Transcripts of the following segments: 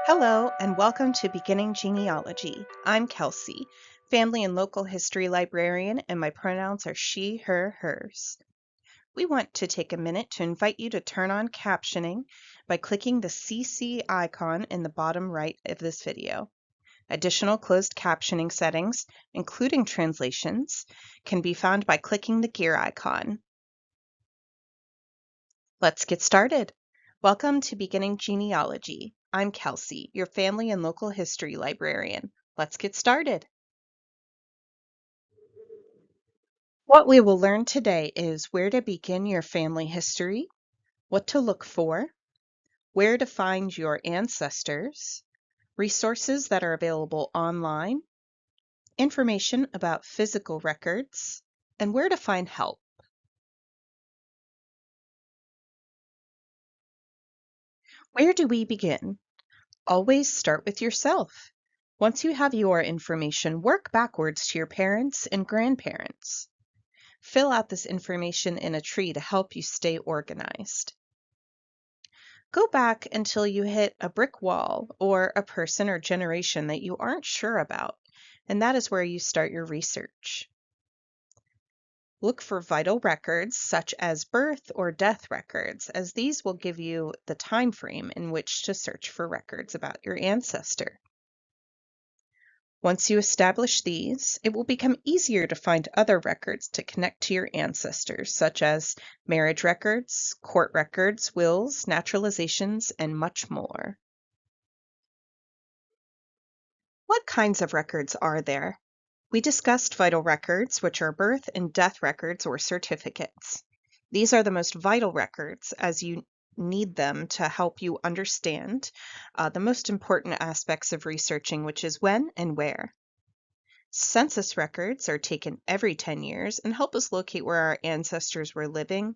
Hello, and welcome to Beginning Genealogy. I'm Kelsey, family and local history librarian, and my pronouns are she, her, hers. We want to take a minute to invite you to turn on captioning by clicking the CC icon in the bottom right of this video. Additional closed captioning settings, including translations, can be found by clicking the gear icon. Let's get started. Welcome to Beginning Genealogy. I'm Kelsey, your family and local history librarian. Let's get started. What we will learn today is where to begin your family history, what to look for, where to find your ancestors, resources that are available online, information about physical records, and where to find help. Where do we begin? Always start with yourself. Once you have your information, work backwards to your parents and grandparents. Fill out this information in a tree to help you stay organized. Go back until you hit a brick wall or a person or generation that you aren't sure about, and that is where you start your research. Look for vital records such as birth or death records, as these will give you the time frame in which to search for records about your ancestor. Once you establish these, it will become easier to find other records to connect to your ancestors, such as marriage records, court records, wills, naturalizations, and much more. What kinds of records are there? We discussed vital records, which are birth and death records or certificates. These are the most vital records, as you need them to help you understand the most important aspects of researching, which is when and where. Census records are taken every 10 years and help us locate where our ancestors were living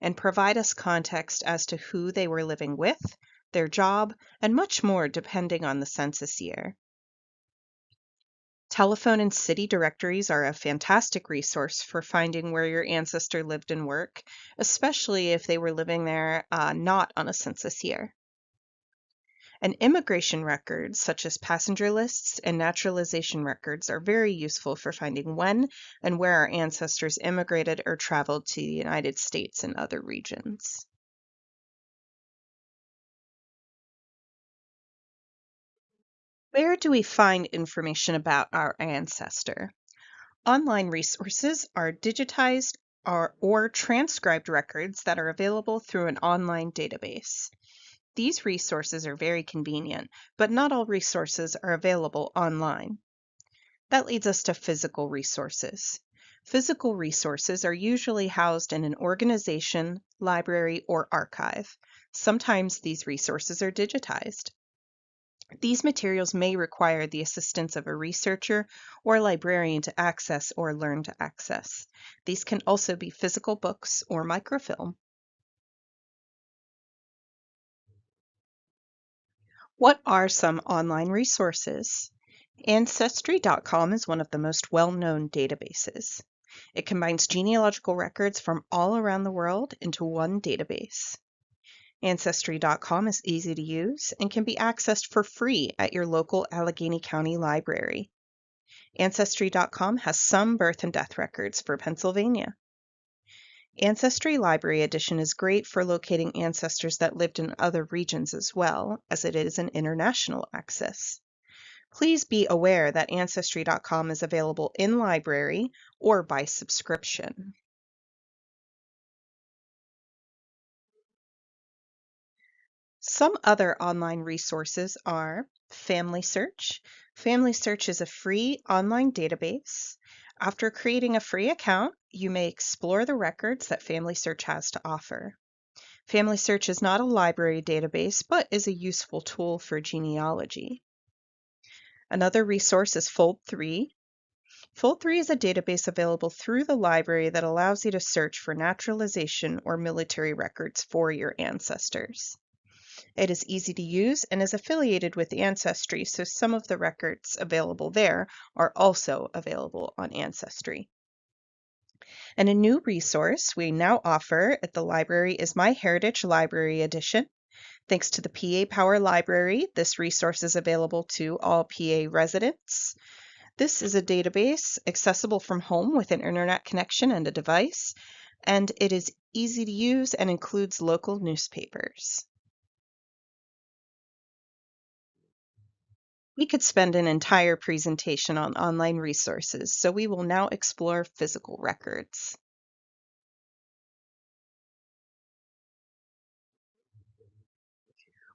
and provide us context as to who they were living with, their job, and much more depending on the census year. Telephone and city directories are a fantastic resource for finding where your ancestor lived and worked, especially if they were living there not on a census year. And immigration records, such as passenger lists and naturalization records, are very useful for finding when and where our ancestors immigrated or traveled to the United States and other regions. Where do we find information about our ancestor? Online resources are digitized or transcribed records that are available through an online database. These resources are very convenient, but not all resources are available online. That leads us to physical resources. Physical resources are usually housed in an organization, library, or archive. Sometimes these resources are digitized. These materials may require the assistance of a researcher or librarian to access or learn to access. These can also be physical books or microfilm. What are some online resources? Ancestry.com is one of the most well-known databases. It combines genealogical records from all around the world into one database. Ancestry.com is easy to use and can be accessed for free at your local Allegheny County library. Ancestry.com has some birth and death records for Pennsylvania. Ancestry Library Edition is great for locating ancestors that lived in other regions as well, as it is an international access. Please be aware that Ancestry.com is available in library or by subscription. Some other online resources are Family Search. Family Search is a free online database. After creating a free account, you may explore the records that Family Search has to offer. Family Search is not a library database, but is a useful tool for genealogy. Another resource is Fold3. Fold3 is a database available through the library that allows you to search for naturalization or military records for your ancestors. It is easy to use and is affiliated with Ancestry, so some of the records available there are also available on Ancestry. And a new resource we now offer at the library is MyHeritage Library Edition. Thanks to the PA Power Library, this resource is available to all PA residents. This is a database accessible from home with an internet connection and a device, and it is easy to use and includes local newspapers. We could spend an entire presentation on online resources, so we will now explore physical records.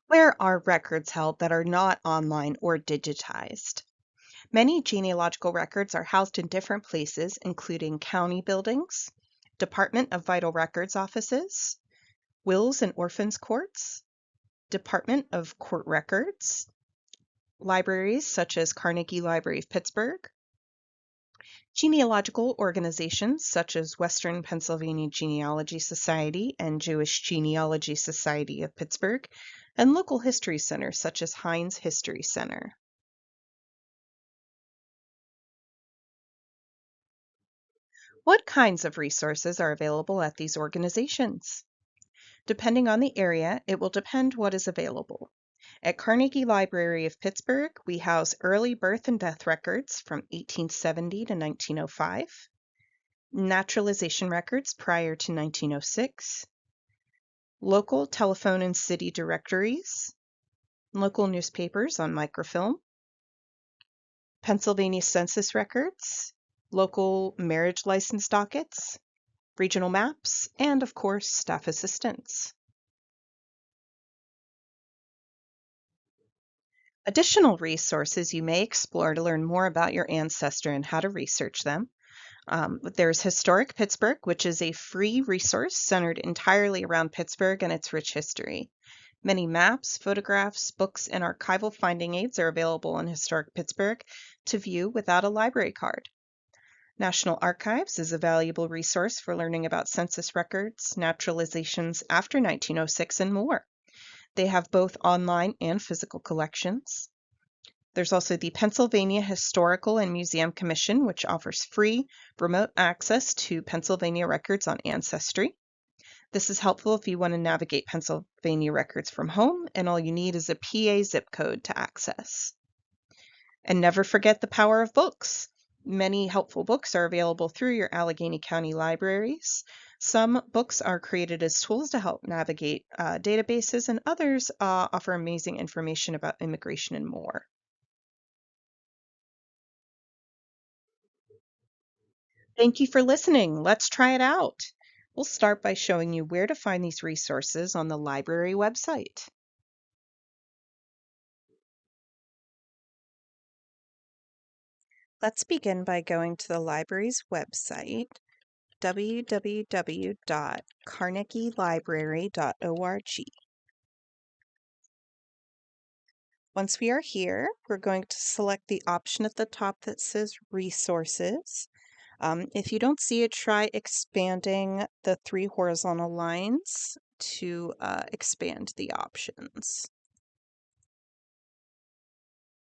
Where are records held that are not online or digitized? Many genealogical records are housed in different places, including county buildings, Department of Vital Records offices, wills and orphans courts, Department of Court Records, libraries such as Carnegie Library of Pittsburgh, genealogical organizations such as Western Pennsylvania Genealogy Society and Jewish Genealogy Society of Pittsburgh, and local history centers such as Heinz History Center. What kinds of resources are available at these organizations? Depending on the area, it will depend what is available. At Carnegie Library of Pittsburgh, we house early birth and death records from 1870 to 1905, naturalization records prior to 1906, local telephone and city directories, local newspapers on microfilm, Pennsylvania census records, local marriage license dockets, regional maps, and of course, staff assistants. Additional resources you may explore to learn more about your ancestor and how to research them. There's Historic Pittsburgh, which is a free resource centered entirely around Pittsburgh and its rich history. Many maps, photographs, books, and archival finding aids are available on Historic Pittsburgh to view without a library card. National Archives is a valuable resource for learning about census records, naturalizations after 1906, and more. They have both online and physical collections. There's also the Pennsylvania Historical and Museum Commission, which offers free remote access to Pennsylvania records on ancestry. This is helpful if you want to navigate Pennsylvania records from home, and all you need is a PA zip code to access. And never forget the power of books. Many helpful books are available through your Allegheny County libraries. Some books are created as tools to help navigate databases, and others offer amazing information about immigration and more. Thank you for listening. Let's try it out. We'll start by showing you where to find these resources on the library website. Let's begin by going to the library's website, www.carnegielibrary.org. Once we are here, we're going to select the option at the top that says Resources. If you don't see it, try expanding the three horizontal lines to expand the options.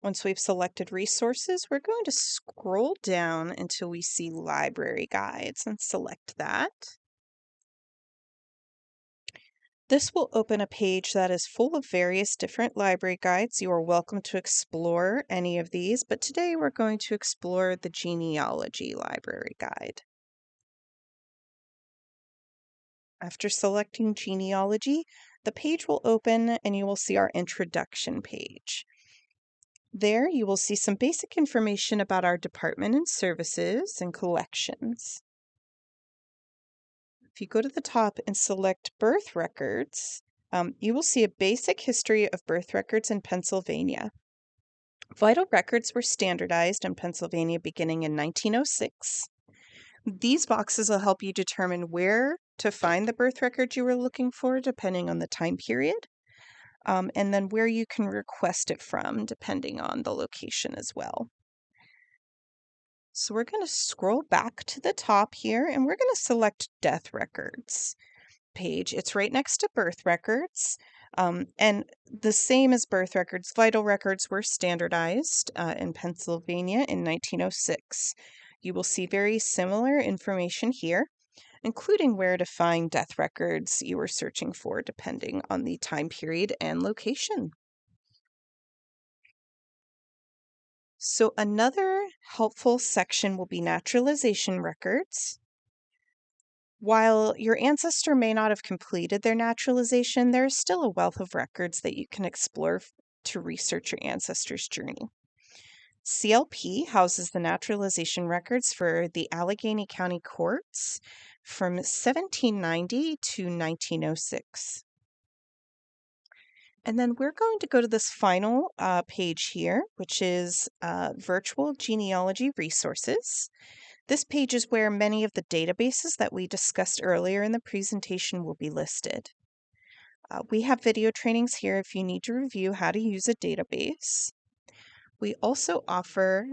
Once we've selected Resources, we're going to scroll down until we see Library Guides and select that. This will open a page that is full of various different library guides. You are welcome to explore any of these, but today we're going to explore the Genealogy Library Guide. After selecting Genealogy, the page will open and you will see our introduction page. There you will see some basic information about our department and services and collections. If you go to the top and select birth records, you will see a basic history of birth records in Pennsylvania. Vital records were standardized in Pennsylvania beginning in 1906. These boxes will help you determine where to find the birth record you were looking for, depending on the time period, and then where you can request it from, depending on the location as well. So we're going to scroll back to the top here, and we're going to select death records page. It's right next to birth records. And the same as birth records, vital records were standardized in Pennsylvania in 1906. You will see very similar information here. including where to find death records you were searching for depending on the time period and location. So another helpful section will be naturalization records. While your ancestor may not have completed their naturalization, there is still a wealth of records that you can explore to research your ancestor's journey. CLP houses the naturalization records for the Allegheny County courts from 1790 to 1906. And then we're going to go to this final page here, which is virtual genealogy resources. This page is where many of the databases that we discussed earlier in the presentation will be listed. We have video trainings here if you need to review how to use a database. We also offer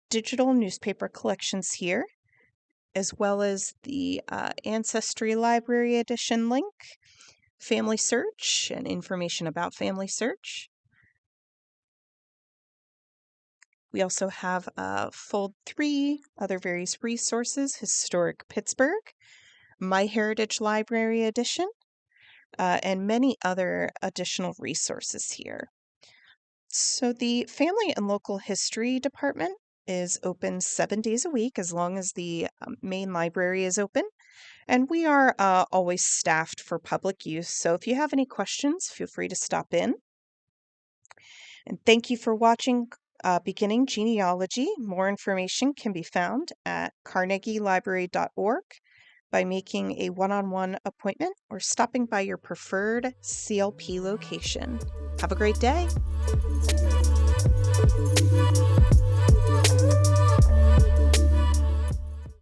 digital newspaper collections here, as well as the Ancestry Library Edition link, Family Search, and information about Family Search. We also have Fold 3, other various resources, Historic Pittsburgh, My Heritage Library Edition, and many other additional resources here. So the Family and Local History Department is open 7 days a week as long as the main library is open. And we are always staffed for public use. So if you have any questions, feel free to stop in. And thank you for watching Beginning Genealogy. More information can be found at carnegielibrary.org by making a one-on-one appointment or stopping by your preferred CLP location. Have a great day.